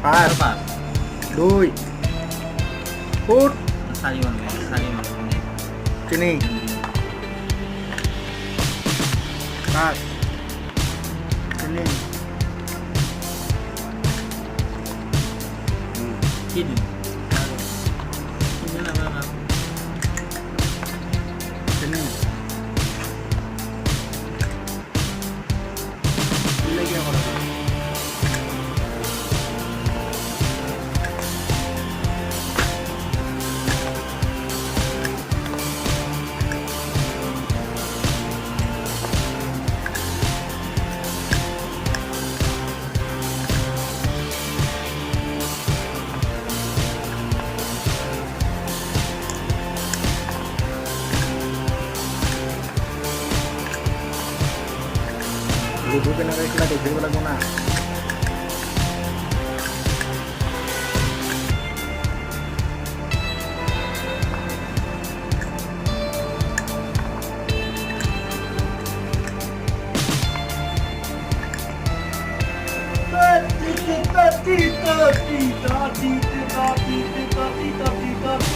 পাঁচ পাঁচ দুই ফুট চাৰি তিনি পাঁচ তিনি কি দিম তিনি লেগে করে লুডু কেনেকৈ খেলা দেখিব লাগিব না Tita, tita, tita, tita, tita, tita, tita, tita,